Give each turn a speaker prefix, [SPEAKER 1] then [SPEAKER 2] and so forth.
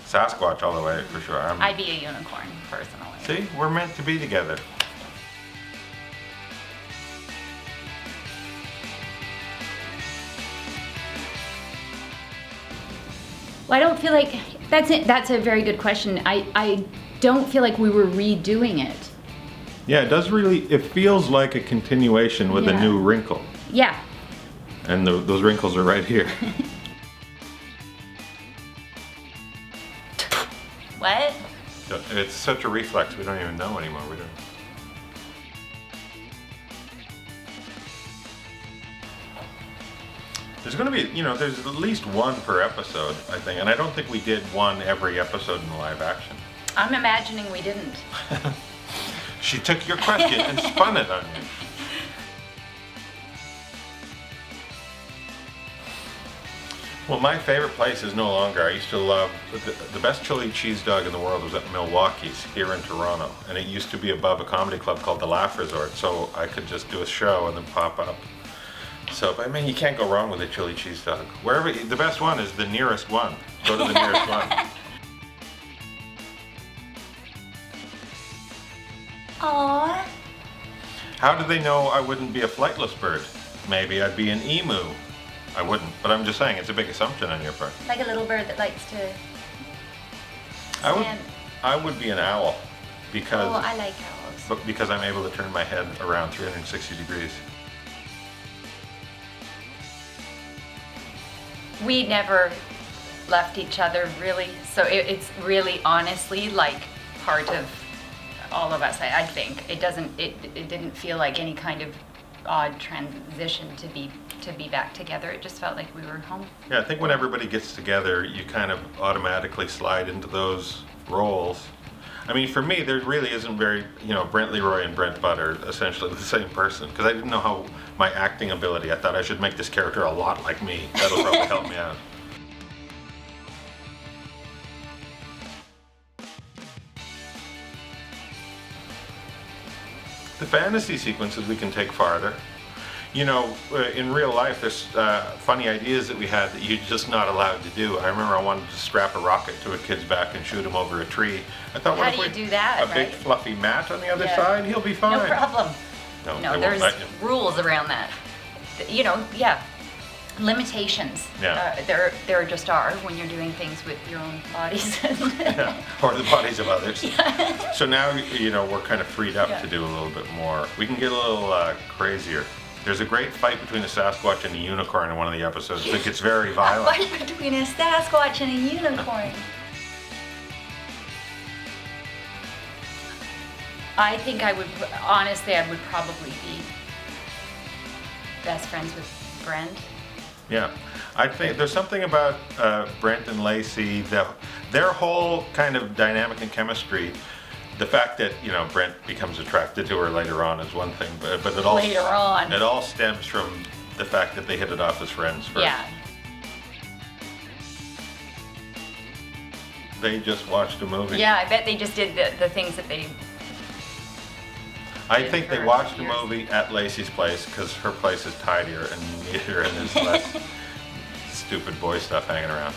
[SPEAKER 1] Sasquatch all the way, for sure.
[SPEAKER 2] I'd be a unicorn, personally.
[SPEAKER 1] See, we're meant to be together.
[SPEAKER 2] Well, I don't feel like, that's a very good question. I don't feel like we were redoing it.
[SPEAKER 1] Yeah, it does really, it feels like a continuation with a new wrinkle.
[SPEAKER 2] Yeah.
[SPEAKER 1] And those wrinkles are right here.
[SPEAKER 2] What?
[SPEAKER 1] It's such a reflex, we don't even know anymore. We don't. There's going to be, there's at least one per episode, I think. And I don't think we did one every episode in the live action.
[SPEAKER 2] I'm imagining we didn't.
[SPEAKER 1] She took your question and spun it on you. Well, my favorite place is no longer. I used to love, the best chili cheese dog in the world was at Milwaukee's here in Toronto. And it used to be above a comedy club called the Laugh Resort. So I could just do a show and then pop up. So, but I mean, you can't go wrong with a chili cheese dog. Wherever, the best one is the nearest one. Go to the nearest one.
[SPEAKER 2] Aww.
[SPEAKER 1] How do they know I wouldn't be a flightless bird? Maybe I'd be an emu. I wouldn't, but I'm just saying it's a big assumption on your part.
[SPEAKER 2] Like a little bird that likes to stand.
[SPEAKER 1] I would be an owl because.
[SPEAKER 2] Oh, I like owls.
[SPEAKER 1] But because I'm able to turn my head around 360 degrees.
[SPEAKER 2] We never left each other really, so it's really honestly like part of all of us. I think it didn't feel like any kind of odd transition to be back together. It just felt like we were home.
[SPEAKER 1] Yeah, I think when everybody gets together, you kind of automatically slide into those roles. I mean, for me, there really isn't very, Brent Leroy and Brent Butt are essentially the same person, because I didn't know how my acting ability, I thought I should make this character a lot like me. That'll probably help me out. The fantasy sequences we can take farther. In real life, there's funny ideas that we had that you're just not allowed to do. I remember I wanted to strap a rocket to a kid's back and shoot him over a tree. I thought,
[SPEAKER 2] how do you do that?
[SPEAKER 1] A big fluffy mat on the other side, he'll be fine.
[SPEAKER 2] No problem.
[SPEAKER 1] No,
[SPEAKER 2] there's rules around that. Limitations.
[SPEAKER 1] Yeah.
[SPEAKER 2] There just are when you're doing things with your own bodies.
[SPEAKER 1] Yeah, or the bodies of others.
[SPEAKER 2] Yeah.
[SPEAKER 1] So now, we're kind of freed up to do a little bit more. We can get a little crazier. There's a great fight between a Sasquatch and a unicorn in one of the episodes. I think it's very violent.
[SPEAKER 2] A fight between a Sasquatch and a unicorn. I think I would probably be best friends with Brent.
[SPEAKER 1] Yeah, I think there's something about Brent and Lacey, their whole kind of dynamic and chemistry. The fact that Brent becomes attracted to her later on is one thing, but it all stems from the fact that they hit it off as friends first.
[SPEAKER 2] Yeah.
[SPEAKER 1] They just watched a movie.
[SPEAKER 2] Yeah, I bet they just did the things that they.
[SPEAKER 1] I think they watched a movie at Lacey's place because her place is tidier and neater and there's less stupid boy stuff hanging around.